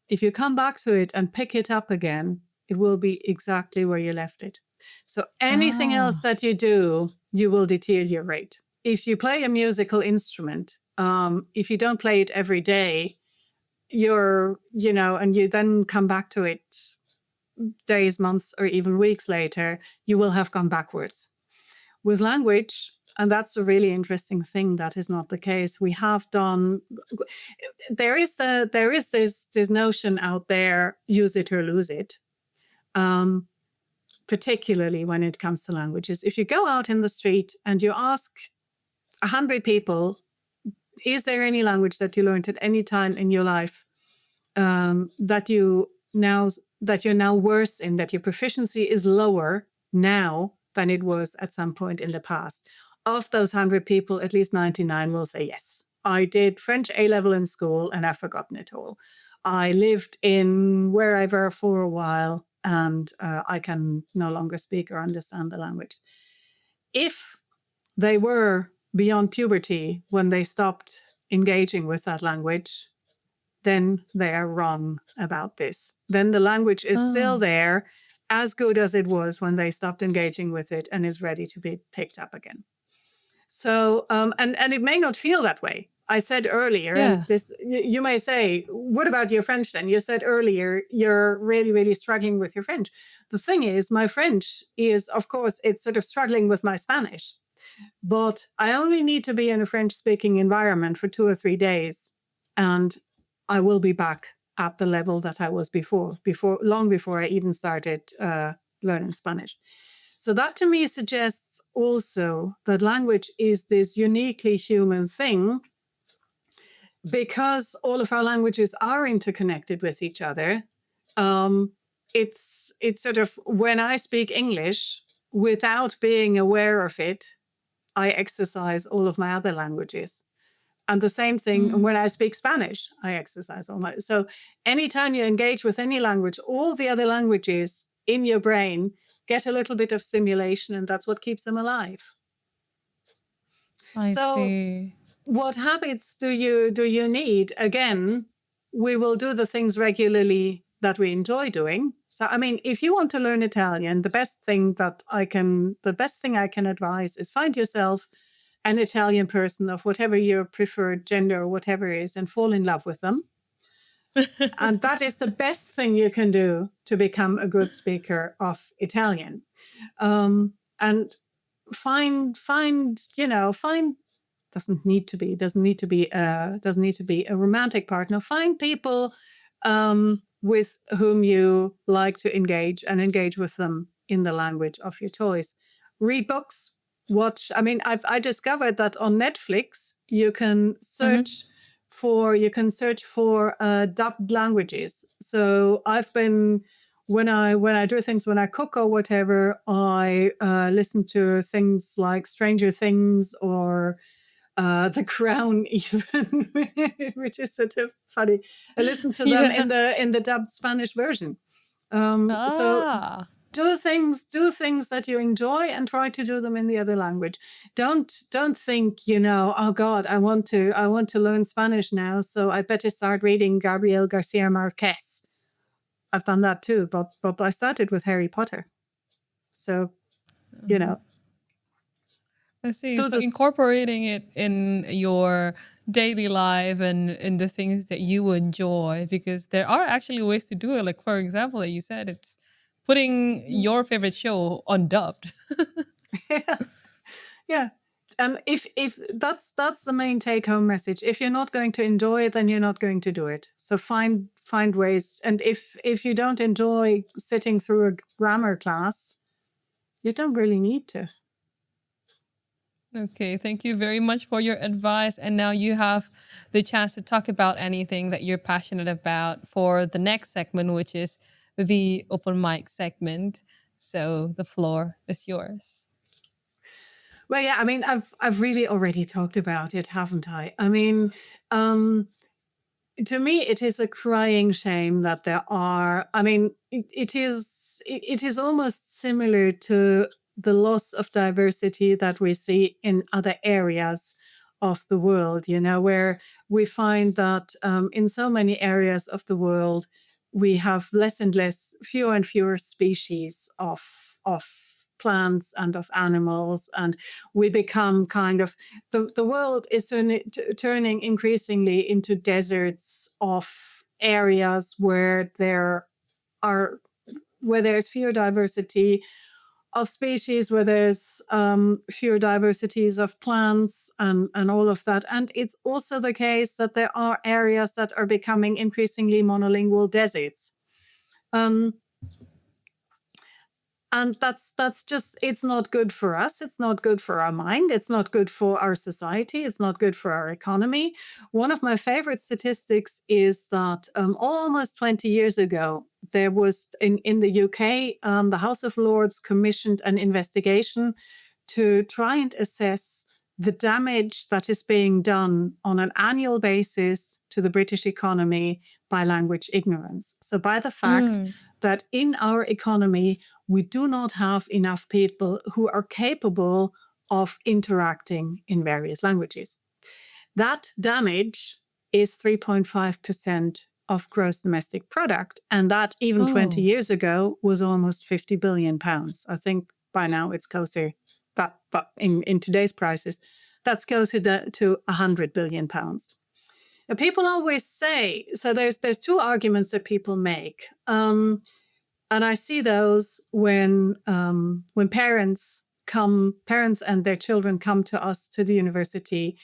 if you come back to it and pick it up again, it will be exactly where you left it. So anything else that you do, you will deteriorate. If you play a musical instrument, if you don't play it every day, and you then come back to it days, months, or even weeks later, you will have gone backwards. With language, and that's a really interesting thing, that is not the case. We have done. There is this notion out there: use it or lose it. Particularly when it comes to languages, if you go out in the street and you ask 100 people, is there any language that you learned at any time in your life that you're now worse in, that your proficiency is lower now than it was at some point in the past? Of those 100 people, at least 99 will say, yes, I did French A-level in school and I've forgotten it all. I lived in wherever for a while and I can no longer speak or understand the language. If they were beyond puberty when they stopped engaging with that language, then they are wrong about this. Then the language is still there, as good as it was when they stopped engaging with it, and is ready to be picked up again. So, and it may not feel that way. I said earlier, and this, you may say, what about your French then? You said earlier, you're really, really struggling with your French. The thing is, my French is, of course, it's sort of struggling with my Spanish. But I only need to be in a French-speaking environment for 2 or 3 days, and I will be back at the level that I was long before I even started learning Spanish. So that to me suggests also that language is this uniquely human thing, because all of our languages are interconnected with each other. It's sort of, when I speak English, without being aware of it, I exercise all of my other languages. And the same thing when I speak Spanish, I exercise all my. So anytime you engage with any language, all the other languages in your brain get a little bit of stimulation, and that's what keeps them alive. I see. What habits do you need? Again, we will do the things regularly that we enjoy doing. So, I mean, if you want to learn Italian, the best thing I can advise is find yourself an Italian person of whatever your preferred gender or whatever is, and fall in love with them. And that is the best thing you can do to become a good speaker of Italian. And find doesn't need to be a romantic partner. Find people with whom you like to engage with them in the language of your choice. Read books, watch. I mean, I discovered that on Netflix you can search for dubbed languages. So I've been, when I do things, when I cook or whatever, I listen to things like Stranger Things or The Crown, even, which is sort of funny. I listen to them in the dubbed Spanish version. So do things that you enjoy and try to do them in the other language. Don't think, oh God, I want to learn Spanish now, so I better start reading Gabriel Garcia Marquez. I've done that too, but I started with Harry Potter. So, I see. do So the incorporating it in your daily life and in the things that you enjoy, because there are actually ways to do it. Like, for example, like you said, it's putting your favorite show undubbed. yeah. Yeah. And if that's the main take home message. If you're not going to enjoy it, then you're not going to do it. So find ways. And if you don't enjoy sitting through a grammar class, you don't really need to. Okay, thank you very much for your advice. And now you have the chance to talk about anything that you're passionate about for the next segment, which is the open mic segment. So the floor is yours. Well, yeah, I mean, I've really already talked about it, haven't I? I mean, um, to me, it is a crying shame that there are. I mean, it is almost similar to the loss of diversity that we see in other areas of the world. Where we find that in so many areas of the world, we have less and less, fewer and fewer species of plants and of animals, and we become kind of the world is turning increasingly into deserts of areas where there's fewer diversity of species, where there's fewer diversities of plants and all of that. And it's also the case that there are areas that are becoming increasingly monolingual deserts. And that's just, it's not good for us. It's not good for our mind. It's not good for our society. It's not good for our economy. One of my favorite statistics is that almost 20 years ago, there was in the UK, the House of Lords commissioned an investigation to try and assess the damage that is being done on an annual basis to the British economy by language ignorance. So by the fact that in our economy, we do not have enough people who are capable of interacting in various languages. That damage is 3.5% of gross domestic product. And that even 20 years ago was almost 50 billion pounds. I think by now it's closer, but in today's prices, that's closer to 100 billion pounds. Now, people always say, so there's two arguments that people make. And I see those when parents and their children come to us to the university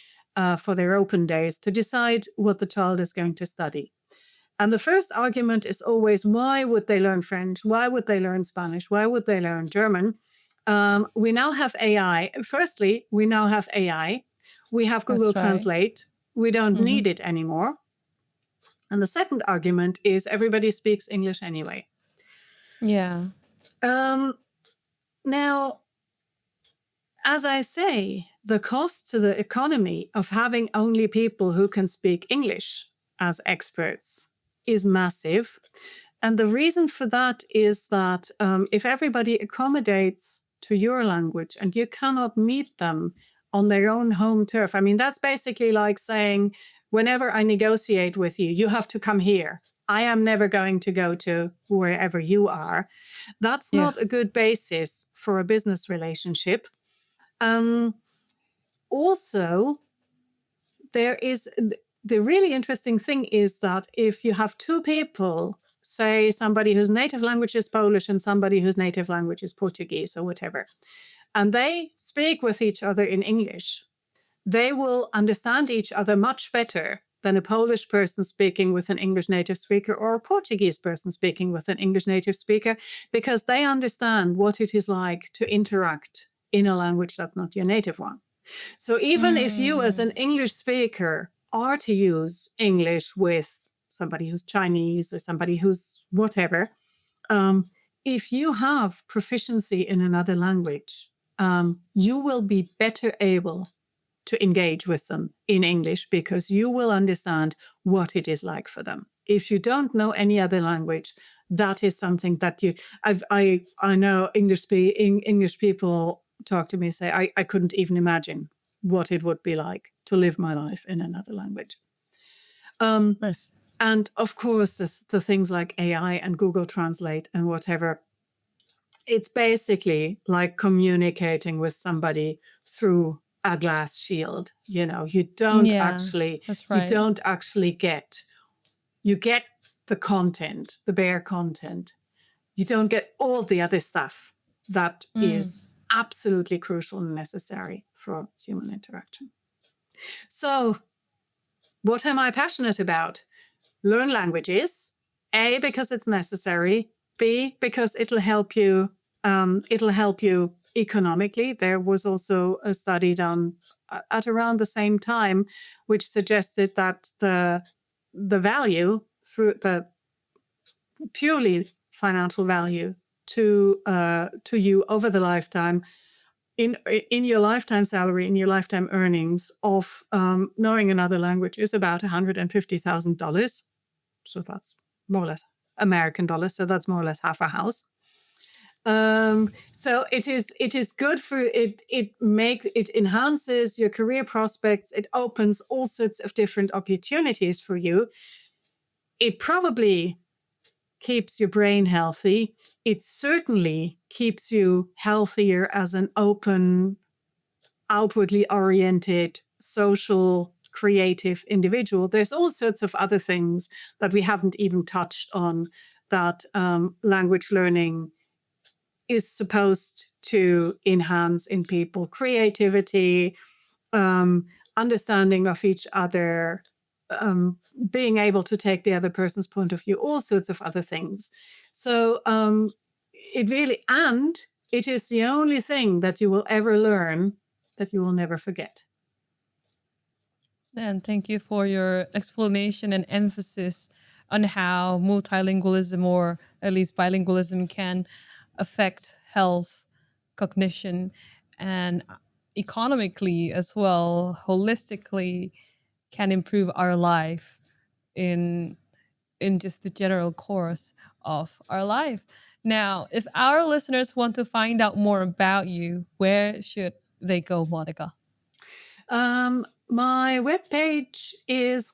for their open days to decide what the child is going to study. And the first argument is always, why would they learn French? Why would they learn Spanish? Why would they learn German? We now have AI. Firstly, we now have AI. We have Google Translate. We don't need it anymore. And the second argument is everybody speaks English anyway. Yeah. Now, as I say, the cost to the economy of having only people who can speak English as experts is massive. And the reason for that is that if everybody accommodates to your language and you cannot meet them on their own home turf, I mean, that's basically like saying, whenever I negotiate with you, you have to come here. I am never going to go to wherever you are. That's not a good basis for a business relationship. Also, there is the really interesting thing is that if you have two people, say somebody whose native language is Polish and somebody whose native language is Portuguese or whatever, and they speak with each other in English, they will understand each other much better than a Polish person speaking with an English native speaker or a Portuguese person speaking with an English native speaker, because they understand what it is like to interact in a language that's not your native one. So even if you as an English speaker are to use English with somebody who's Chinese or somebody who's whatever, if you have proficiency in another language, you will be better able to engage with them in English because you will understand what it is like for them. If you don't know any other language, that is something that I know English people talk to me, say, I couldn't even imagine what it would be like to live my life in another language. Nice. And of course, the things like AI and Google Translate and whatever, it's basically like communicating with somebody through a glass shield. You know, you don't That's right. you get the content, the bare content. You don't get all the other stuff that is absolutely crucial and necessary for human interaction. So, what am I passionate about? Learn languages. A, because it's necessary. B, because it'll help you. It'll help you economically. There was also a study done at around the same time, which suggested that the value through the purely financial value to you over the lifetime, in your lifetime salary, in your lifetime earnings of knowing another language is about $150,000. So that's more or less American dollars. So that's more or less half a house. So it is good for it. It enhances your career prospects. It opens all sorts of different opportunities for you. It probably keeps your brain healthy. It certainly keeps you healthier as an open, outwardly oriented, social, creative individual. There's all sorts of other things that we haven't even touched on that language learning is supposed to enhance in people: creativity, understanding of each other, being able to take the other person's point of view, all sorts of other things. So it is the only thing that you will ever learn that you will never forget. And thank you for your explanation and emphasis on how multilingualism, or at least bilingualism, can affect health, cognition, and economically as well, holistically, can improve our life in just the general course of our life. Now, if our listeners want to find out more about you, where should they go, Monika? My webpage is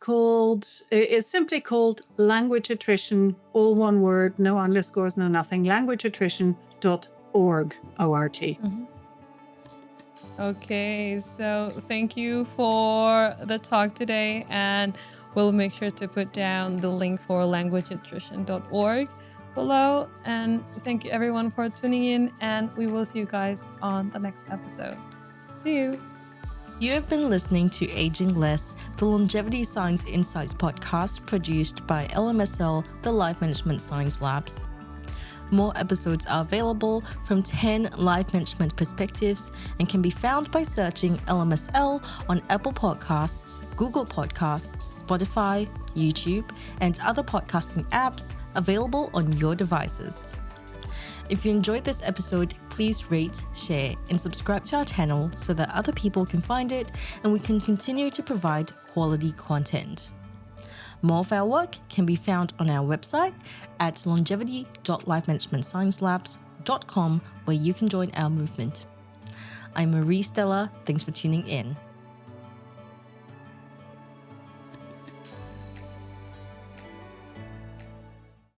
simply called Language Attrition, all one word, no underscores, no nothing, languageattrition.org, O-R-G. Okay, so thank you for the talk today, and we'll make sure to put down the link for languageattrition.org below. And thank you everyone for tuning in, and we will see you guys on the next episode. See you. You have been listening to Aging Less, the Longevity Science Insights podcast produced by LMSL, the Life Management Science Labs. More episodes are available from 10 life management perspectives and can be found by searching LMSL on Apple Podcasts, Google Podcasts, Spotify, YouTube, and other podcasting apps available on your devices. If you enjoyed this episode, please rate, share, and subscribe to our channel so that other people can find it and we can continue to provide quality content. More of our work can be found on our website at longevity.lifemanagementsciencelabs.com, where you can join our movement. I'm Marie Stella. Thanks for tuning in.